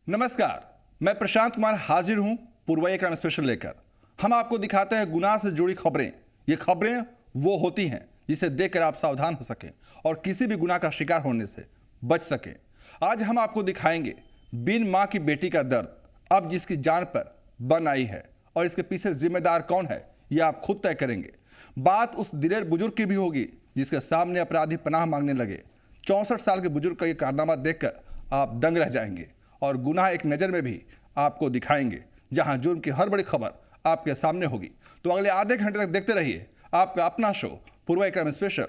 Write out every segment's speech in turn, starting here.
नमस्कार, मैं प्रशांत कुमार हाजिर हूं पूर्वई क्राइम स्पेशल लेकर। हम आपको दिखाते हैं गुनाह से जुड़ी खबरें। ये खबरें वो होती हैं जिसे देखकर आप सावधान हो सकें और किसी भी गुनाह का शिकार होने से बच सकें। आज हम आपको दिखाएंगे बिन मां की बेटी का दर्द, अब जिसकी जान पर बन आई है, और इसके पीछे जिम्मेदार कौन है यह आप खुद तय करेंगे। बात उस दिलेर बुजुर्ग की भी होगी जिसके सामने अपराधी पनाह मांगने लगे। 64 साल के बुजुर्ग का ये कारनामा देखकर आप दंग रह जाएंगे और गुनाह एक नज़र में भी आपको दिखाएंगे, जहां जुर्म की हर बड़ी खबर आपके सामने होगी। तो अगले आधे घंटे तक देखते रहिए आपका अपना शो पूर्वई क्राइम स्पेशल।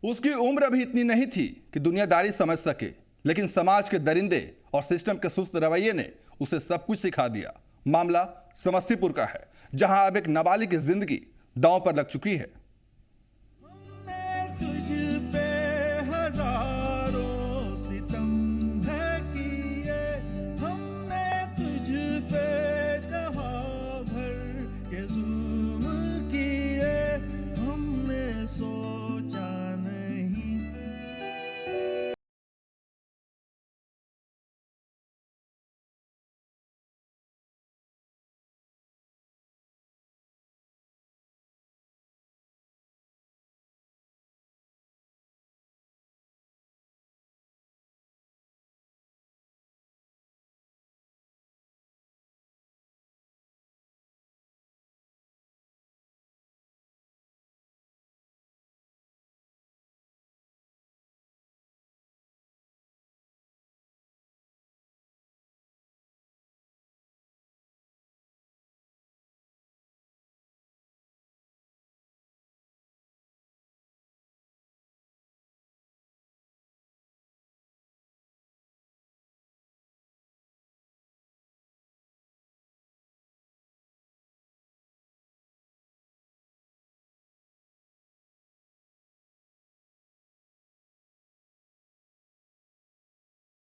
उसकी उम्र अभी इतनी नहीं थी कि दुनियादारी समझ सके, लेकिन समाज के दरिंदे और सिस्टम के सुस्त रवैये ने उसे सब कुछ सिखा दिया। मामला समस्तीपुर का है, जहां अब एक नाबालिग की जिंदगी दांव पर लग चुकी है।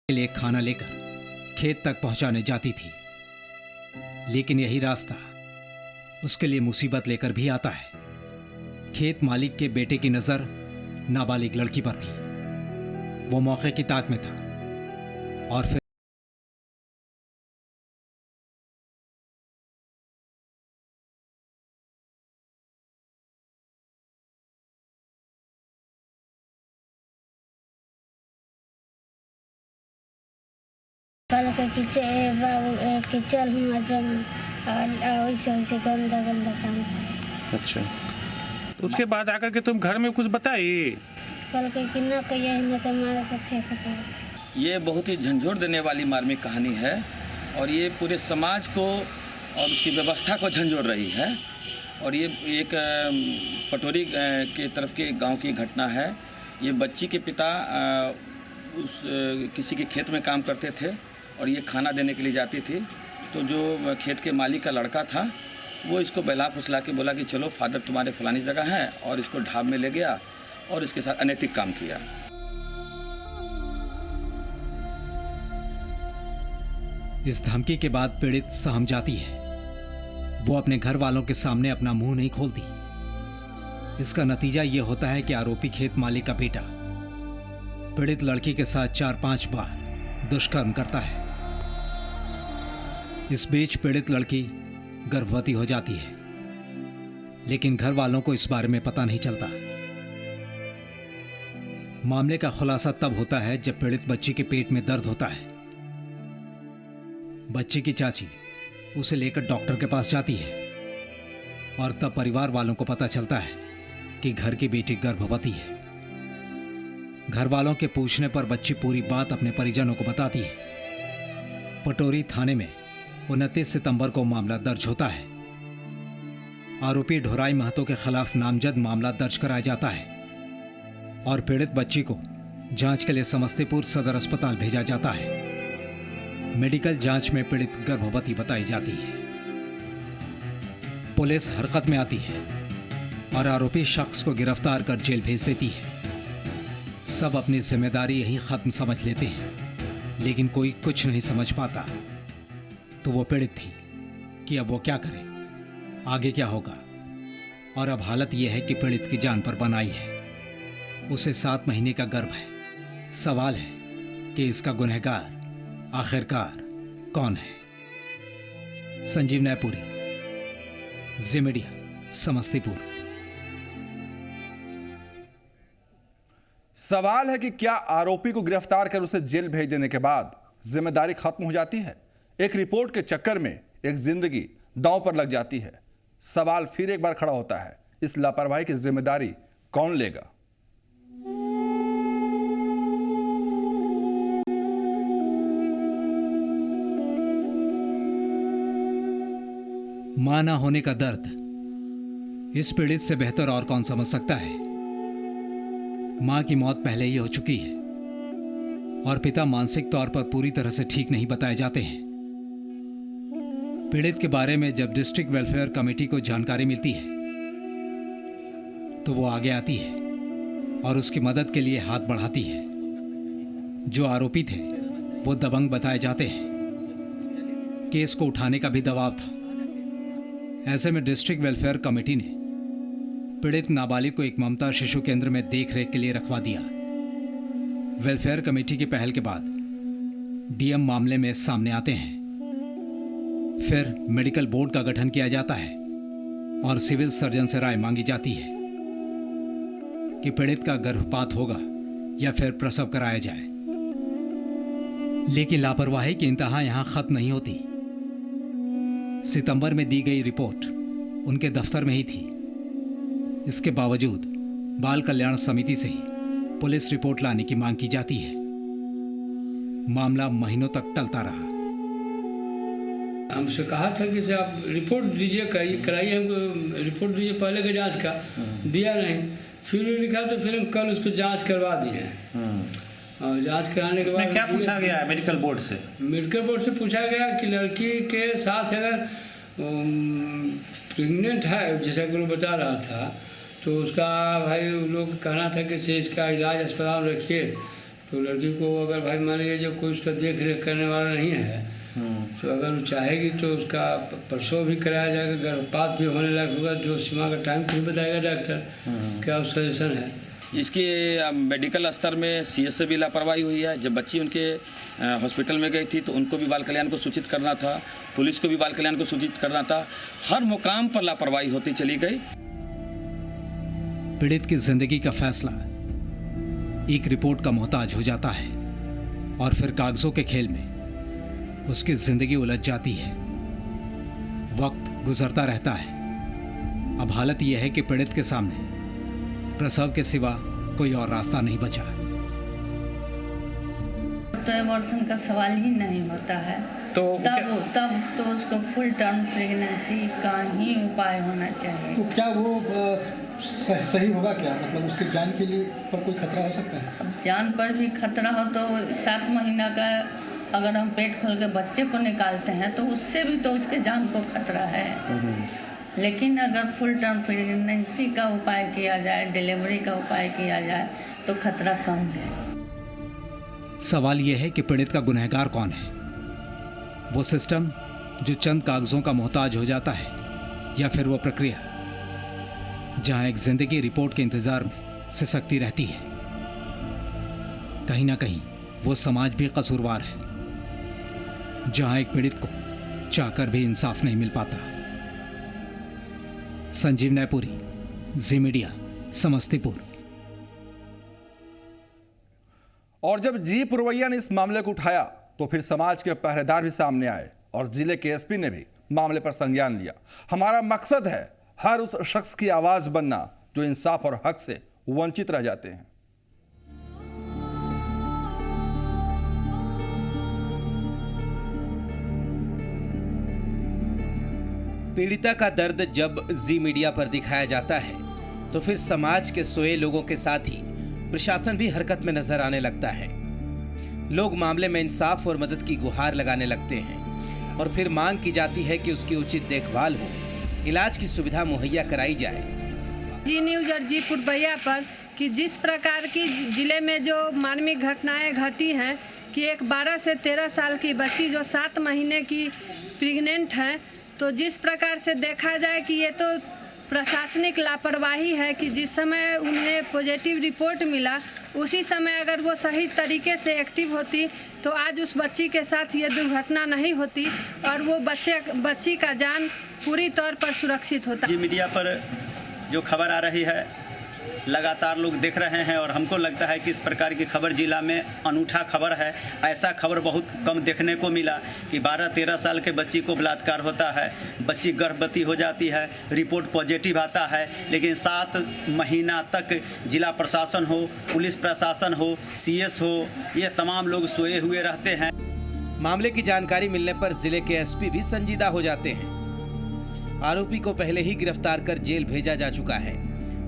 के लिए खाना लेकर खेत तक पहुंचाने जाती थी, लेकिन यही रास्ता उसके लिए मुसीबत लेकर भी आता है। खेत मालिक के बेटे की नजर नाबालिग लड़की पर थी। वो मौके की ताक में था और फिर कल के बाबू चल वैसे वैसे गंदा गंदा काम करे। अच्छा, तो उसके बाद आकर के तुम घर में कुछ बताई? कल के ना कहिए ना तो मारे को फेंक दे। ये बहुत ही झंझोर देने वाली मार्मिक कहानी है और ये पूरे समाज को और उसकी व्यवस्था को झंझोर रही है। और ये एक पटोरी के तरफ के गांव की घटना है। ये बच्ची के पिता किसी के खेत में काम करते थे और ये खाना देने के लिए जाती थी। तो जो खेत के मालिक का लड़का था वो इसको बहला फुसला के बोला कि चलो फादर तुम्हारे फलानी जगह है, और इसको ढाब में ले गया और इसके साथ अनैतिक काम किया। इस धमकी के बाद पीड़ित सहम जाती है। वो अपने घर वालों के सामने अपना मुंह नहीं खोलती। इसका नतीजा ये होता है कि आरोपी खेत मालिक का बेटा पीड़ित लड़की के साथ 4-5 बार दुष्कर्म करता है। इस बीच पीड़ित लड़की गर्भवती हो जाती है, लेकिन घर वालों को इस बारे में पता नहीं चलता। मामले का खुलासा तब होता है जब पीड़ित बच्ची के पेट में दर्द होता है। बच्ची की चाची उसे लेकर डॉक्टर के पास जाती है और तब परिवार वालों को पता चलता है कि घर की बेटी गर्भवती है। घर वालों के पूछने पर बच्ची पूरी बात अपने परिजनों को बताती है। पटोरी थाने में 29 सितंबर को मामला दर्ज होता है। आरोपी ढोराई महतो के खिलाफ नामजद मामला दर्ज कराया जाता है और पीड़ित बच्ची को जांच के लिए समस्तीपुर सदर अस्पताल भेजा जाता है। मेडिकल जांच में पीड़ित गर्भवती बताई जाती है। पुलिस हरकत में आती है और आरोपी शख्स को गिरफ्तार कर जेल भेज देती है। सब अपनी जिम्मेदारी यही खत्म समझ लेते हैं, लेकिन कोई कुछ नहीं समझ पाता। तो वो पीड़ित थी कि अब वो क्या करे। आगे क्या होगा। और अब हालत यह है कि पीड़ित की जान पर बनाई है। उसे 7 महीने का गर्भ है। सवाल है कि इसका गुनहगार आखिरकार कौन है। संजीव नैपुरी, जी मीडिया, समस्तीपुर। सवाल है कि क्या आरोपी को गिरफ्तार कर उसे जेल भेज देने के बाद जिम्मेदारी खत्म हो जाती है? एक रिपोर्ट के चक्कर में एक जिंदगी दांव पर लग जाती है। सवाल फिर एक बार खड़ा होता है, इस लापरवाही की जिम्मेदारी कौन लेगा? मां ना होने का दर्द इस पीड़ित से बेहतर और कौन समझ सकता है। मां की मौत पहले ही हो चुकी है और पिता मानसिक तौर पर पूरी तरह से ठीक नहीं बताए जाते हैं। पीड़ित के बारे में जब डिस्ट्रिक्ट वेलफेयर कमेटी को जानकारी मिलती है तो वो आगे आती है और उसकी मदद के लिए हाथ बढ़ाती है। जो आरोपी थे वो दबंग बताए जाते हैं। केस को उठाने का भी दबाव था। ऐसे में डिस्ट्रिक्ट वेलफेयर कमेटी ने पीड़ित नाबालिग को एक ममता शिशु केंद्र में देखरेख के लिए रखवा दिया। वेलफेयर कमेटी की पहल के बाद डीएम मामले में सामने आते हैं। फिर मेडिकल बोर्ड का गठन किया जाता है और सिविल सर्जन से राय मांगी जाती है कि पीड़ित का गर्भपात होगा या फिर प्रसव कराया जाए। लेकिन लापरवाही की इंतहा यहां खत्म नहीं होती। सितंबर में दी गई रिपोर्ट उनके दफ्तर में ही थी। इसके बावजूद बाल कल्याण समिति से ही पुलिस रिपोर्ट लाने की मांग की जाती है। मामला महीनों तक टलता रहा। हमसे कहा था कि से आप रिपोर्ट दीजिए, कराइए, हमको रिपोर्ट दीजिए पहले का जांच का। दिया नहीं। फिर लिखा तो फिर हम कल उस पर जांच करवा दिए। और जांच कराने के बाद क्या पूछा गया है मेडिकल बोर्ड से? मेडिकल बोर्ड से पूछा गया कि लड़की के साथ अगर प्रेग्नेंट है, जैसा कि वो बता रहा था, तो उसका भाई लोग कहना था कि से इसका इलाज अस्पताल रखिए। तो लड़की को अगर भाई मान लीजिए जो कोई उसका देख रेख करने वाला नहीं है तो अगर वो चाहेगी तो उसका प्रसव भी कराया जाएगा, गर्भपात भी होने लायक होगा। जो सीमा का टाइम फिर बताएगा डॉक्टर क्या सजेशन है। इसके मेडिकल स्तर में सीएस से भी लापरवाही हुई है। जब बच्ची उनके हॉस्पिटल में गई थी तो उनको भी बाल कल्याण को सूचित करना था, पुलिस को भी बाल कल्याण को सूचित करना था। हर मुकाम पर लापरवाही होती चली गई। पीड़ित की जिंदगी का फैसला एक रिपोर्ट का मोहताज हो जाता है और फिर कागजों के खेल में उसकी जिंदगी उलझ जाती है। वक्त गुजरता रहता है। अब हालत यह है कि पीड़ित के सामने प्रसव के सिवा कोई और रास्ता नहीं बचा। तो एबॉर्शन का सवाल ही नहीं होता है। तो तब तो उसको फुल टर्म प्रेगनेंसी का ही उपाय होना चाहिए। तो क्या वो सही होगा क्या? मतलब उसके जान के लिए पर कोई खतरा हो सकता है? अब जान पर भी खतरा हो तो 7 महीना का अगर हम पेट खोल के बच्चे को निकालते हैं तो उससे भी तो उसके जान को खतरा है। लेकिन अगर फुल टर्म प्रेगनेंसी का उपाय किया जाए, डिलीवरी का उपाय किया जाए तो खतरा कम है। सवाल यह है कि पीड़ित का गुनहगार कौन है? वो सिस्टम जो चंद कागजों का मोहताज हो जाता है, या फिर वो प्रक्रिया जहां एक जिंदगी रिपोर्ट के इंतजार में सिसकती रहती है? कहीं ना कहीं वो समाज भी कसूरवार है, जहां एक पीड़ित को चाहकर भी इंसाफ नहीं मिल पाता। संजीव नैपुरी, जी मीडिया, समस्तीपुर। और जब जी पुरवैया ने इस मामले को उठाया तो फिर समाज के पहरेदार भी सामने आए और जिले के एसपी ने भी मामले पर संज्ञान लिया। हमारा मकसद है हर उस शख्स की आवाज बनना जो इंसाफ और हक से वंचित रह जाते हैं। पीड़िता का दर्द जब जी मीडिया पर दिखाया जाता है तो फिर समाज के सोए लोगों के साथ ही प्रशासन भी हरकत में नजर आने लगता है। लोग मामले में इंसाफ और मदद की गुहार लगाने लगते हैं और फिर मांग की जाती है कि उसकी उचित देखभाल हो, इलाज की सुविधा मुहैया कराई जाए। जी न्यूज और जी पुरवैया पर कि जिस प्रकार की जिले में जो मानवीय घटनाएं घटी हैं कि एक 12 से 13 साल की बच्ची जो 7 महीने की प्रेग्नेंट है, तो जिस प्रकार से देखा जाए कि ये तो प्रशासनिक लापरवाही है कि जिस समय उन्हें पॉजिटिव रिपोर्ट मिला उसी समय अगर वो सही तरीके से एक्टिव होती तो आज उस बच्ची के साथ ये दुर्घटना नहीं होती और वो बच्ची का जान पूरी तौर पर सुरक्षित होता। जी मीडिया पर जो खबर आ रही है लगातार लोग देख रहे हैं और हमको लगता है कि इस प्रकार की खबर जिला में अनूठा खबर है। ऐसा खबर बहुत कम देखने को मिला कि 12-13 साल के बच्ची को बलात्कार होता है, बच्ची गर्भवती हो जाती है, रिपोर्ट पॉजिटिव आता है, लेकिन 7 महीना तक जिला प्रशासन हो, पुलिस प्रशासन हो, CS हो, ये तमाम लोग सोए हुए रहते हैं। मामले की जानकारी मिलने पर जिले के SP भी संजीदा हो जाते हैं। आरोपी को पहले ही गिरफ्तार कर जेल भेजा जा चुका है,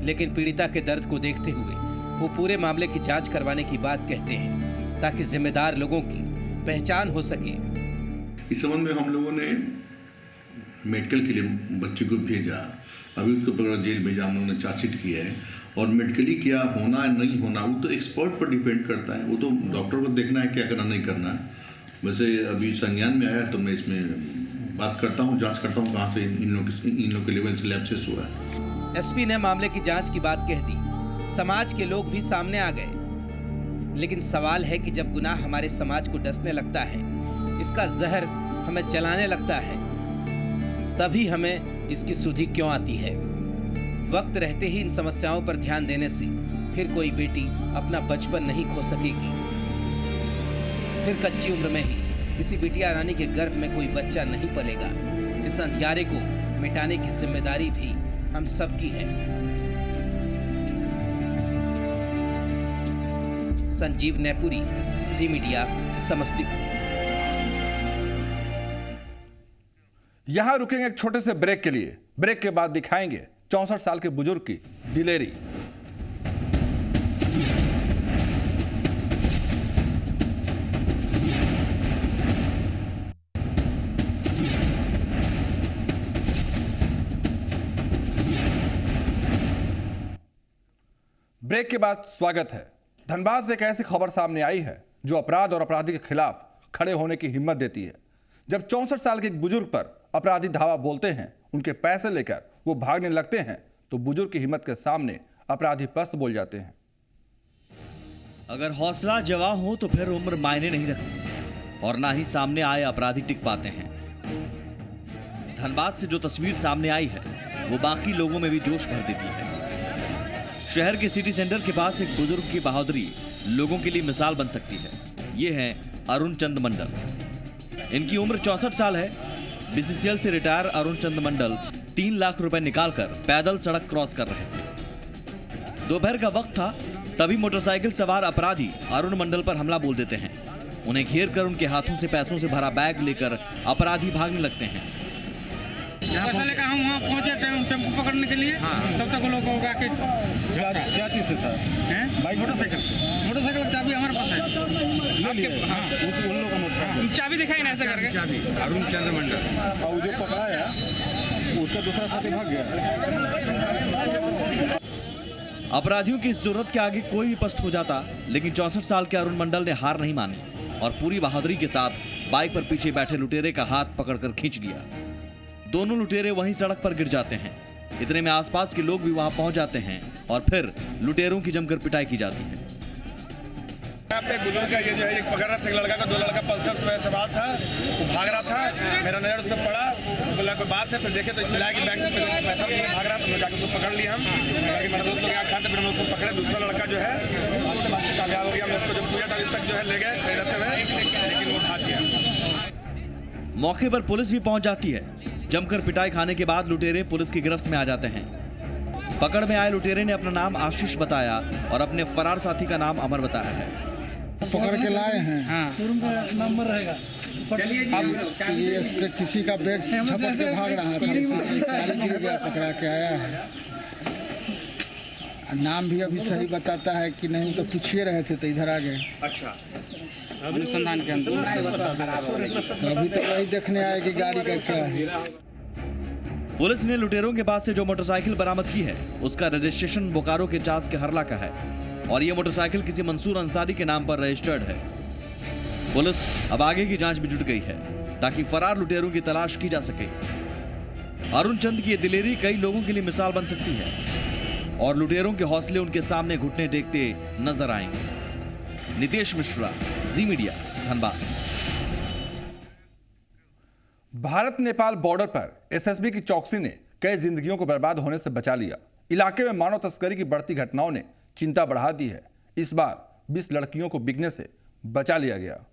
लेकिन पीड़िता के दर्द को देखते हुए वो पूरे मामले की जांच करवाने की बात कहते हैं ताकि जिम्मेदार लोगों की पहचान हो सके। इस संबंध में हम लोगों ने मेडिकल के लिए बच्चे को भेजा, अभी उसको पकड़ा जेल भेजा, हम लोगों ने चार्जशीट किया है और मेडिकली क्या होना है नहीं होना वो तो एक्सपर्ट पर डिपेंड करता है, वो तो डॉक्टर को देखना है क्या करना नहीं करना है। वैसे अभी संज्ञान में आया तो मैं इसमें बात करता हूँ, जाँच करता हूँ कहाँ से इन लोग के लेवल से लैब से हुआ है। SP ने मामले की जांच की बात कह दी, समाज के लोग भी सामने आ गए, लेकिन सवाल है कि जब गुनाह हमारे समाज को डसने लगता है, इसका जहर हमें जलाने लगता है, तभी हमें इसकी सुधि क्यों आती है? वक्त रहते ही इन समस्याओं पर ध्यान देने से फिर कोई बेटी अपना बचपन नहीं खो सकेगी, फिर कच्ची उम्र में ही किसी बिटिया रानी के गर्भ में कोई बच्चा नहीं पलेगा। इस अंधियारे को मिटाने की जिम्मेदारी भी हम सबकी है। संजीव नैपुरी, जी मीडिया, समस्तीपुर। यहां रुकेंगे एक छोटे से ब्रेक के लिए। ब्रेक के बाद दिखाएंगे 64 साल के बुजुर्ग की दिलेरी। ब्रेक के बाद स्वागत है। धनबाद से एक ऐसी खबर सामने आई है जो अपराध और अपराधी के खिलाफ खड़े होने की हिम्मत देती है। जब 64 साल के एक बुजुर्ग पर अपराधी धावा बोलते हैं, उनके पैसे लेकर वो भागने लगते हैं, तो बुजुर्ग की हिम्मत के सामने अपराधी पस्त बोल जाते हैं। अगर हौसला जवां हो तो फिर उम्र मायने नहीं रखती और ना ही सामने आए अपराधी टिक पाते हैं। धनबाद से जो तस्वीर सामने आई है वो बाकी लोगों में भी जोश भर देती है। शहर के सिटी सेंटर के पास एक बुजुर्ग की बहादुरी लोगों के लिए मिसाल बन सकती है। ये हैं अरुण चंद मंडल। इनकी उम्र 64 साल है। BCCL से रिटायर अरुण चंद मंडल 3 लाख रुपए निकालकर पैदल सड़क क्रॉस कर रहे थे। दोपहर का वक्त था, तभी मोटरसाइकिल सवार अपराधी अरुण मंडल पर हमला बोल देते हैं। उन्हें घेर कर उनके हाथों से पैसों से भरा बैग लेकर अपराधी भागने लगते हैं। पैसा लेकर हम वहाँ पहुँचे टेम्पो पकड़ने के लिए। तब तक वो लोग आके क्या चीज़ से था? बाइक मोटरसाइकिल की चाबी हमारे पास है। उन लोगों का मोटरसाइकिल चाबी दिखाई ना ऐसा करके। चाबी अरुण चंद्र मंडल और जो पकड़ाया उसका दूसरा साथी भाग गया। अपराधियों की जरूरत के आगे कोई भी पस्त हो जाता, लेकिन 64 साल के अरुण मंडल ने हार नहीं मानी और पूरी बहादुरी के साथ बाइक पर पीछे बैठे लुटेरे का हाथ पकड़कर खींच लिया। दोनों लुटेरे वहीं सड़क पर गिर जाते हैं। इतने में आसपास के लोग भी वहां पहुंच जाते हैं और फिर लुटेरों की जमकर पिटाई की जाती है। अपने बुजुर्ग का ये जो है एक पकड़ रहा था, एक लड़का का, 2 लड़का पल्सर से सवार था, वो भाग रहा था। मेरा नजर उस पर पड़ा, बोला कोई बात है, फिर देखे तो चिल्लाया कि बैंक से पैसा भाग रहा था। मैं जाकर उसको पकड़ लिया हम, मेरा दोस्त लोग खाते, फिर हम उसको पकड़े। दूसरा लड़का जो है कामयाब हो गया। मैं उसको जब पूजा तक जो है ले गए, लेकिन वो भाग गया। मौके पर पुलिस भी पहुंच जाती है। जमकर पिटाई खाने के बाद लुटेरे पुलिस की गिरफ्त में आ जाते हैं। पकड़ में आए लुटेरे ने अपना नाम आशीष बताया और अपने फरार साथी का नाम अमर बताया है। पकड़ के लाए हैं। नंबर रहेगा। अब ये इसके किसी का बैग झपट के भाग रहा था, पकड़ा के आया है। नाम भी अभी सही बताता है कि नहीं, तो पूछिए रहे थे तो इधर आ गए। अच्छा, अनुसंधान के अंदर तो अभी तो वही देखने आए कि गाड़ी का क्या है। पुलिस ने लुटेरों के पास से जो मोटरसाइकिल बरामद की है उसका रजिस्ट्रेशन बोकारो के चास के हरला का है और ये मोटरसाइकिल किसी मंसूर अंसारी के नाम पर रजिस्टर्ड है। पुलिस अब आगे की जांच में जुट गई है ताकि फरार लुटेरों की तलाश की जा सके। अरुण चंद की ये दिलेरी कई लोगों के लिए मिसाल बन सकती है और लुटेरों के हौसले उनके सामने घुटने टेकते नजर आएंगे। नितेश मिश्रा, जी मीडिया, धनबाद। भारत नेपाल बॉर्डर पर एसएसबी की चौकसी ने कई जिंदगियों को बर्बाद होने से बचा लिया। इलाके में मानव तस्करी की बढ़ती घटनाओं ने चिंता बढ़ा दी है। इस बार 20 लड़कियों को बिकने से बचा लिया गया।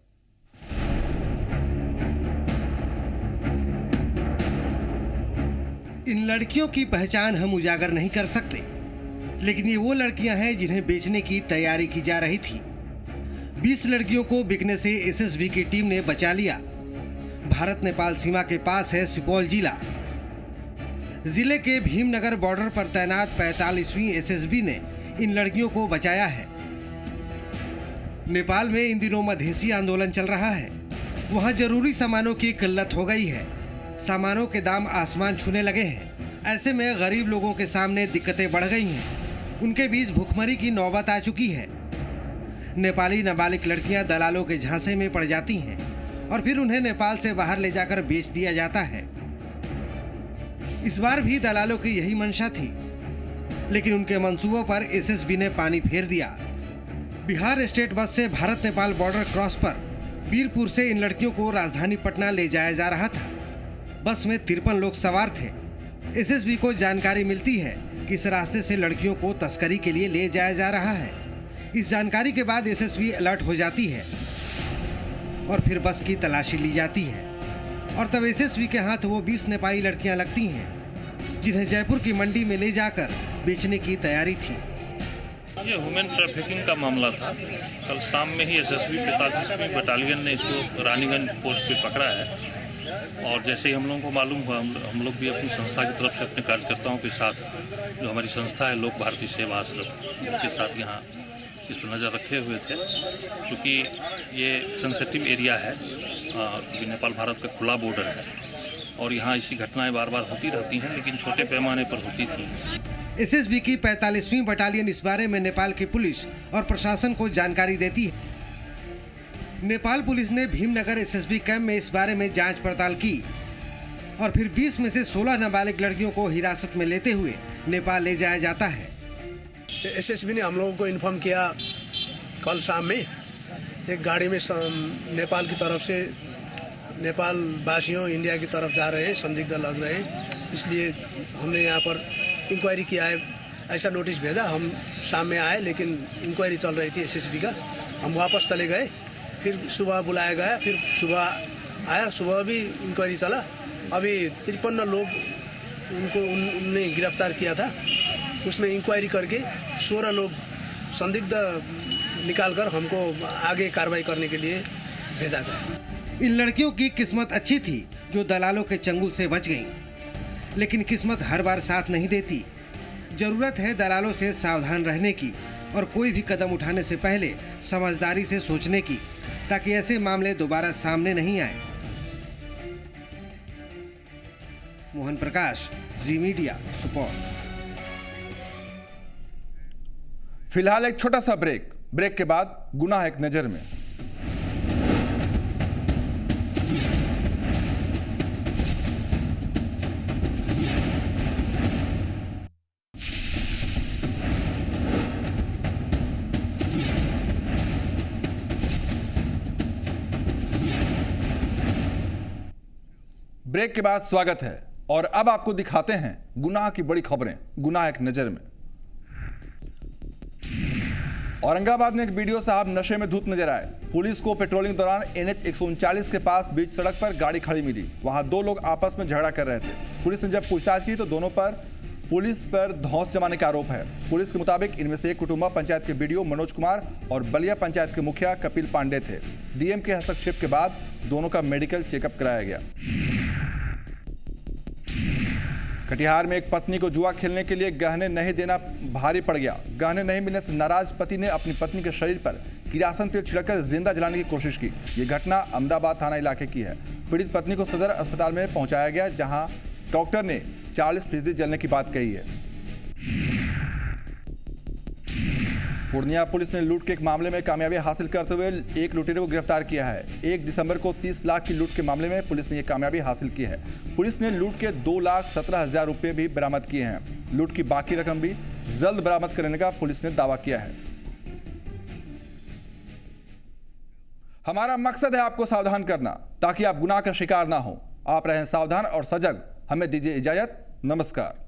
इन लड़कियों की पहचान हम उजागर नहीं कर सकते, लेकिन ये वो लड़कियां हैं जिन्हें बेचने की तैयारी की जा रही थी। 20 लड़कियों को बिकने से एसएसबी की टीम ने बचा लिया। भारत नेपाल सीमा के पास है सुपौल जिले के भीमनगर बॉर्डर पर तैनात 45वीं एसएसबी ने इन लड़कियों को बचाया है। नेपाल में इन दिनों मधेसी आंदोलन चल रहा है। वहां जरूरी सामानों की किल्लत हो गई है। सामानों के दाम आसमान छूने लगे हैं। ऐसे में गरीब लोगों के सामने दिक्कतें बढ़ गई हैं। उनके बीच भुखमरी की नौबत आ चुकी है। नेपाली नाबालिग लड़कियां दलालों के झांसे में पड़ जाती हैं और फिर उन्हें नेपाल से बाहर ले जाकर बेच दिया जाता है। इस बार भी दलालों की यही मंशा थी, लेकिन उनके मंसूबों पर एसएसबी ने पानी फेर दिया। बिहार स्टेट बस से भारत नेपाल बॉर्डर क्रॉस पर बीरपुर से इन लड़कियों को राजधानी पटना ले जाया जा रहा था। बस में 53 लोग सवार थे। एसएसबी को जानकारी मिलती है कि इस रास्ते से लड़कियों को तस्करी के लिए ले जाया जा रहा है। इस जानकारी के बाद एसएसबी अलर्ट हो जाती है और फिर बस की तलाशी ली जाती है और तब एसएसबी के हाथ वो 20 नेपाली लड़कियां लगती हैं, जिन्हें जयपुर की मंडी में ले जाकर बेचने की तैयारी थी। ये ह्यूमन ट्रैफिकिंग का मामला था। कल शाम में ही एसएसबी 45वीं बटालियन ने इसको रानीगंज पोस्ट पे पकड़ा है और जैसे ही हम लोगों को मालूम हुआ, हम लोग भी अपनी संस्था की तरफ से अपने कार्यकर्ताओं के साथ, जो हमारी संस्था है लोक भारती सेवा आश्रम, उसके साथ यहाँ इस पर नज़र रखे हुए थे। क्योंकि ये सेंसिटिव एरिया है, क्योंकि नेपाल भारत का खुला बॉर्डर है और यहाँ ऐसी घटनाएं बार बार होती रहती हैं, लेकिन छोटे पैमाने पर होती थी। एसएसबी की 45वीं बटालियन इस बारे में नेपाल की पुलिस और प्रशासन को जानकारी देती है। नेपाल पुलिस ने भीमनगर एसएसबी कैंप में इस बारे में जांच पड़ताल की और फिर 20 में से 16 नाबालिग लड़कियों को हिरासत में लेते हुए नेपाल ले जाया जाता है। एसएसबी ने हम लोगों को इन्फॉर्म किया कल शाम में, एक गाड़ी में नेपाल की तरफ से नेपाल वासियों इंडिया की तरफ जा रहे हैं, संदिग्ध लग रहे हैं, इसलिए हमने यहाँ पर इंक्वायरी किया है, ऐसा नोटिस भेजा। हम शाम में आए, लेकिन इंक्वायरी चल रही थी एसएसबी का। हम वापस चले गए, फिर सुबह बुलाया गया, फिर सुबह आया, सुबह भी इंक्वायरी चला। अभी 53 लोग उनने गिरफ्तार किया था। उसमें इंक्वायरी करके 16 लोग संदिग्ध निकालकर हमको आगे कार्रवाई करने के लिए भेजा गया। इन लड़कियों की किस्मत अच्छी थी जो दलालों के चंगुल से बच गईं, लेकिन किस्मत हर बार साथ नहीं देती। जरूरत है दलालों से सावधान रहने की और कोई भी कदम उठाने से पहले समझदारी से सोचने की, ताकि ऐसे मामले दोबारा सामने नहीं आए। मोहन प्रकाश, जी मीडिया, सुपौल। फिलहाल एक छोटा सा ब्रेक के बाद गुनाह एक नजर में। ब्रेक के बाद स्वागत है और अब आपको दिखाते हैं गुनाह की बड़ी खबरें, गुनाह एक नजर में। औरंगाबाद में एक वीडियो साहब नशे में धुत नजर आए। पुलिस को पेट्रोलिंग दौरान NH 139 के पास बीच सड़क पर गाड़ी खड़ी मिली। वहां दो लोग आपस में झगड़ा कर रहे थे। पुलिस ने जब पूछताछ की तो दोनों पर पुलिस पर धौंस जमाने का आरोप है। पुलिस के मुताबिक इनमें से एक कुटुंबा पंचायत के BDO मनोज कुमार और बलिया पंचायत के मुखिया कपिल पांडे थे। DM के हस्तक्षेप के बाद दोनों का मेडिकल चेकअप कराया गया। कटिहार में एक पत्नी को जुआ खेलने के लिए गहने नहीं देना भारी पड़ गया। गहने नहीं मिलने से नाराज पति ने अपनी पत्नी के शरीर पर किरासन तेल छिड़ककर जिंदा जलाने की कोशिश की। ये घटना अहमदाबाद थाना इलाके की है। पीड़ित पत्नी को सदर अस्पताल में पहुंचाया गया, जहां डॉक्टर ने 40% जलने की बात कही है। पूर्णिया पुलिस ने लूट के एक मामले में कामयाबी हासिल करते हुए एक लुटेरे को गिरफ्तार किया है। 1 दिसंबर को 30 लाख की लूट के मामले में पुलिस ने यह कामयाबी हासिल की है। पुलिस ने लूट के 2,17,000 रुपये भी बरामद किए हैं। लूट की बाकी रकम भी जल्द बरामद करने का पुलिस ने दावा किया है। हमारा मकसद है आपको सावधान करना ताकि आप गुनाह का शिकार ना हो। आप रहें सावधान और सजग। हमें दीजिए इजाजत। नमस्कार।